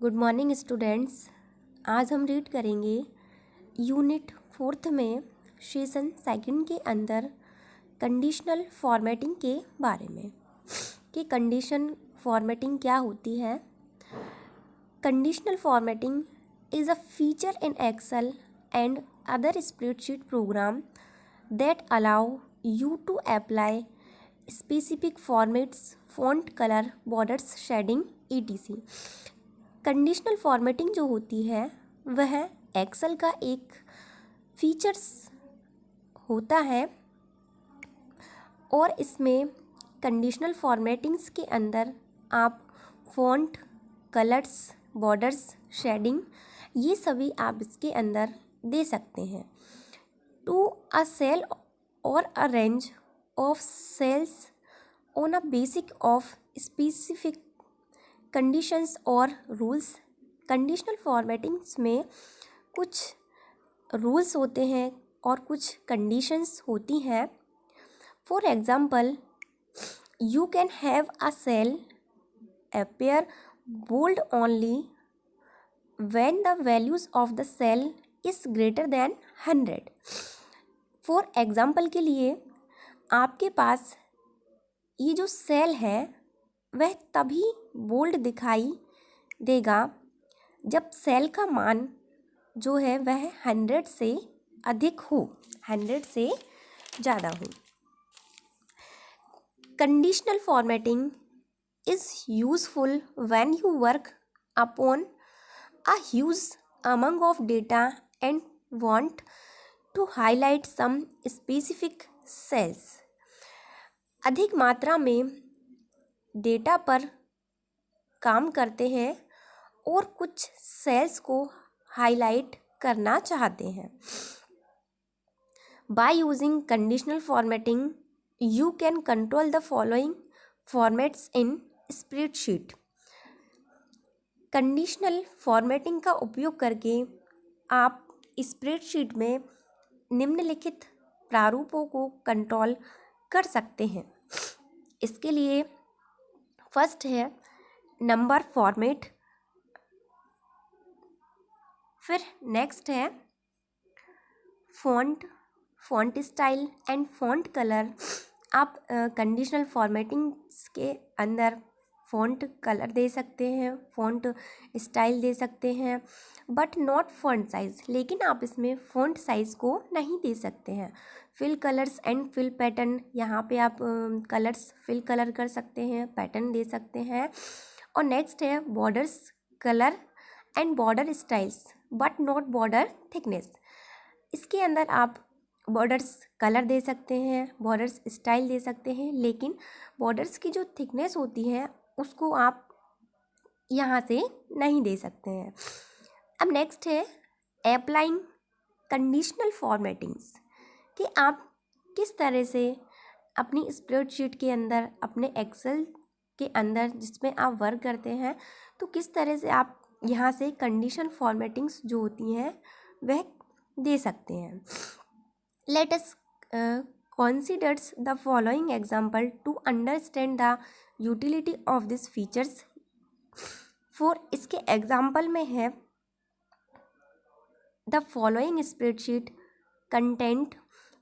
Good morning students. आज हम read करेंगे यूनिट 4 में सेशन 2 के अंदर कंडीशनल फॉर्मेटिंग के बारे में कि कंडीशन फॉर्मेटिंग क्या होती है। Conditional formatting is a feature in Excel and other spreadsheet program that allow you to apply specific formats, font colour, borders, shading etc। Conditional formatting जो होती है वह एक्सेल का एक फीचर्स होता है और इसमें कंडीशनल फॉर्मेटिंग्स के अंदर आप फॉन्ट, कलर्स, बॉर्डर्स, शेडिंग ये सभी आप इसके अंदर दे सकते हैं। To a cell or a range of cells on a basic of specific conditions or rules. Conditional formattings में कुछ रूल्स होते हैं और कुछ कंडीशंस होती हैं। For example, you can have a cell appear bold only when the values of the cell is greater than 100। For example के लिए आपके पास ये जो सेल है वह तभी बोल्ड दिखाई देगा जब सेल का मान जो है वह 100 से अधिक हो, 100 से ज़्यादा हो। Conditional formatting is useful when you work upon a huge amount of data and want to highlight some specific cells. अधिक मात्रा में डेटा पर काम करते हैं और कुछ सेल्स को हाईलाइट करना चाहते हैं। By using conditional formatting you can control the following formats in spreadsheet. Conditional formatting का उपयोग करके आप स्प्रेडशीट में निम्नलिखित प्रारूपों को कंट्रोल कर सकते हैं। इसके लिए फर्स्ट है नंबर फॉर्मेट, फिर नेक्स्ट है font style and font colour. आप कंडीशनल फॉर्मेटिंग्स के अंदर फॉन्ट कलर दे सकते हैं, फॉन्ट स्टाइल दे सकते हैं, बट नॉट फॉन्ट साइज़। लेकिन आप इसमें फॉन्ट साइज़ को नहीं दे सकते हैं। Fill colours and fill pattern, यहाँ पे आप कलर्स फिल कलर कर सकते हैं, पैटर्न दे सकते हैं। और नेक्स्ट है borders colour and border styles but not border thickness. इसके अंदर आप बॉर्डर्स कलर दे सकते हैं, बॉर्डर्स स्टाइल दे सकते हैं, लेकिन बॉर्डर्स की जो थिकनेस होती है उसको आप यहाँ से नहीं दे सकते हैं। अब नेक्स्ट है अप्लाइंग कंडीशनल फॉर्मेटिंग्स, कि आप किस तरह से अपनी स्प्रेडशीट के अंदर, अपने एक्सेल के अंदर जिसमें आप वर्क करते हैं, तो किस तरह से आप यहाँ से कंडीशनल फॉर्मेटिंग्स जो होती हैं वह दे सकते हैं। Let us considers the following example to understand the utility of these features। for इसके एग्जाम्पल में है the following spreadsheet content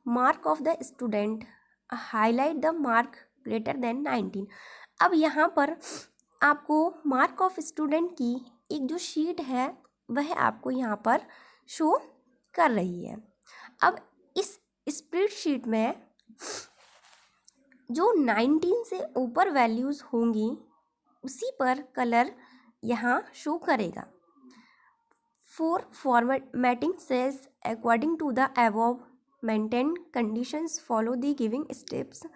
mark of the student, highlight the mark greater than 19। अब यहाँ पर आपको मार्क ऑफ स्टूडेंट की एक जो शीट है वह आपको यहाँ पर शो कर रही है। अब इस स्प्रेडशीट में जो 19 से ऊपर वैल्यूज़ होंगी उसी पर कलर यहाँ शो करेगा। For formatting cells according to the above mentioned conditions follow the giving steps.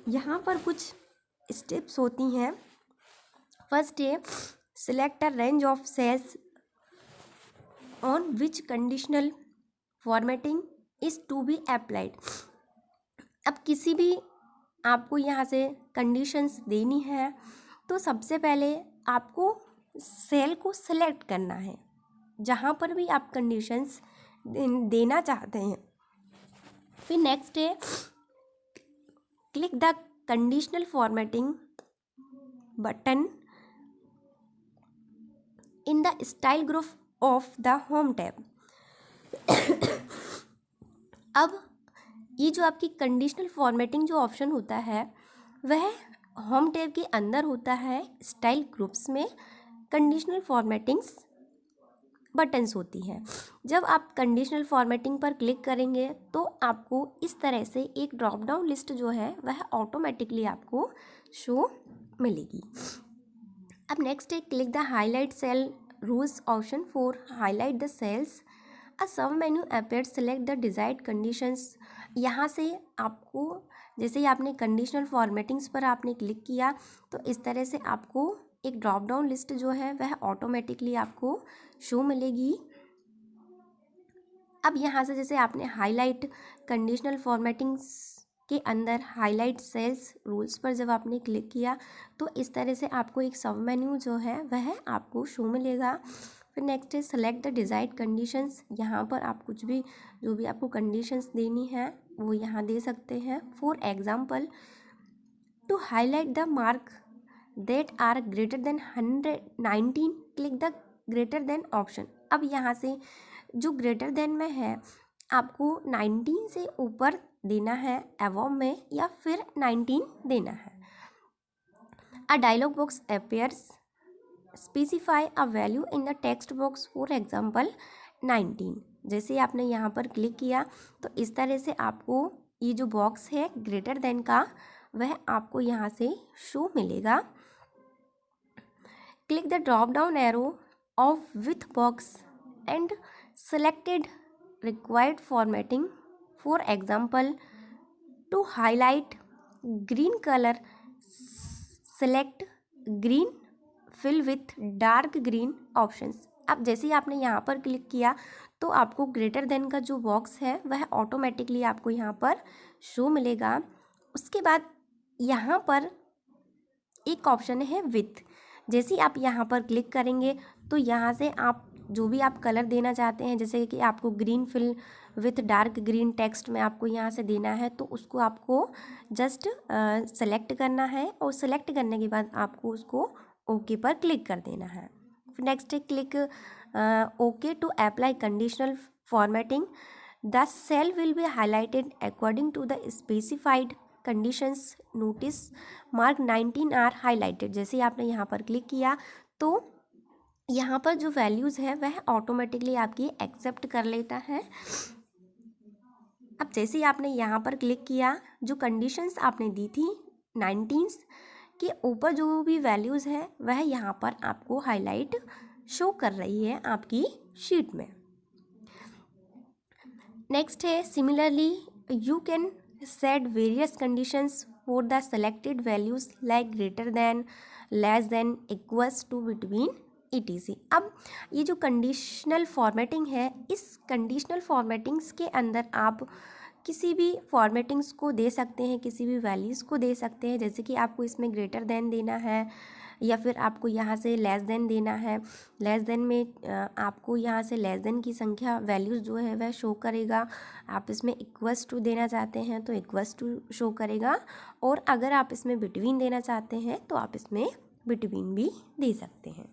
यहाँ पर कुछ स्टेप्स होती हैं। फर्स्ट है select a range of cells on which conditional formatting is to be applied. अब किसी भी आपको यहाँ से कंडीशंस देनी है तो सबसे पहले आपको सेल को सिलेक्ट करना है जहाँ पर भी आप कंडीशंस देना चाहते हैं। फिर नेक्स्ट है click the conditional formatting button in the style group of the home tab. अब ये जो आपकी कंडीशनल फॉर्मेटिंग जो ऑप्शन होता है वह होम टैब के अंदर होता है। स्टाइल ग्रुप्स में कंडीशनल फॉर्मेटिंग्स बटन्स होती हैं। जब आप कंडीशनल फॉर्मेटिंग पर क्लिक करेंगे तो आपको इस तरह से एक ड्रॉप डाउन लिस्ट जो है वह ऑटोमेटिकली आपको शो मिलेगी। अब नेक्स्ट है click the highlight cell rules option for highlight the cells. A submenu appear, select the desired conditions. यहाँ से आपको जैसे ही आपने कंडीशनल फॉर्मेटिंग्स पर आपने क्लिक किया तो इस तरह से आपको एक ड्रॉप डाउन लिस्ट जो है वह ऑटोमेटिकली आपको शो मिलेगी। अब यहाँ से जैसे आपने हाईलाइट कंडीशनल फॉर्मेटिंग्स के अंदर हाईलाइट सेल्स रूल्स पर जब आपने क्लिक किया तो इस तरह से आपको एक सब मेन्यू जो है वह आपको शो मिलेगा। फिर नेक्स्ट है सेलेक्ट द डिजायर्ड कंडीशंस। यहाँ पर आप कुछ भी जो भी आपको कंडीशंस देनी है वो यहाँ दे सकते हैं। For example to highlight the mark that are greater than 119 click the greater than option. अब यहाँ से जो ग्रेटर देन में है आपको 19 से ऊपर देना है अबव में या फिर 19 देना है। A dialog box appears, specify a value in the text box for example 19। जैसे आपने यहाँ पर क्लिक किया तो इस तरह से आपको ये जो बॉक्स है ग्रेटर देन का वह आपको यहाँ से शो मिलेगा। Click the drop down arrow of with box and selected required formatting. For example, to highlight green color, select green, fill with dark green options. अब जैसे ही आपने यहाँ पर क्लिक किया तो आपको ग्रेटर देन का जो बॉक्स है वह ऑटोमेटिकली आपको यहाँ पर शो मिलेगा। उसके बाद यहाँ पर एक ऑप्शन है विथ। जैसे ही आप यहाँ पर क्लिक करेंगे तो यहाँ से आप जो भी आप कलर देना चाहते हैं, जैसे कि आपको green fill with dark green text में आपको यहाँ से देना है तो उसको आपको जस्ट सेलेक्ट करना है और सेलेक्ट करने के बाद आपको उसको ओके पर क्लिक कर देना है। नेक्स्ट है click okay to apply conditional formatting. The cell will be highlighted according to the specified conditions. Notice mark 19 are highlighted. जैसे आपने यहाँ पर क्लिक किया तो यहाँ पर जो वैल्यूज़ है वह ऑटोमेटिकली आपकी एक्सेप्ट कर लेता है। अब जैसे ही आपने यहाँ पर क्लिक किया जो कंडीशंस आपने दी थी 19 के ऊपर जो भी वैल्यूज़ है वह यहाँ पर आपको हाईलाइट शो कर रही है आपकी शीट में। नेक्स्ट है similarly you can set various conditions for the selected values like greater than, less than, equals to, between, etc। अब ये जो कंडीशनल फॉर्मेटिंग है इस कंडीशनल फॉर्मेटिंग्स के अंदर आप किसी भी फॉर्मेटिंग्स को दे सकते हैं, किसी भी वैल्यूज़ को दे सकते हैं। जैसे कि आपको इसमें ग्रेटर देन देना है या फिर आपको यहाँ से लेस देन देना है। लेस देन में आपको यहाँ से लेस देन की संख्या वैल्यूज़ जो है वह शो करेगा। आप इसमें इक्वल्स टू देना चाहते हैं तो इक्वल्स टू शो करेगा और अगर आप इसमें बिटवीन देना चाहते हैं तो आप इसमें बिटवीन भी दे सकते हैं।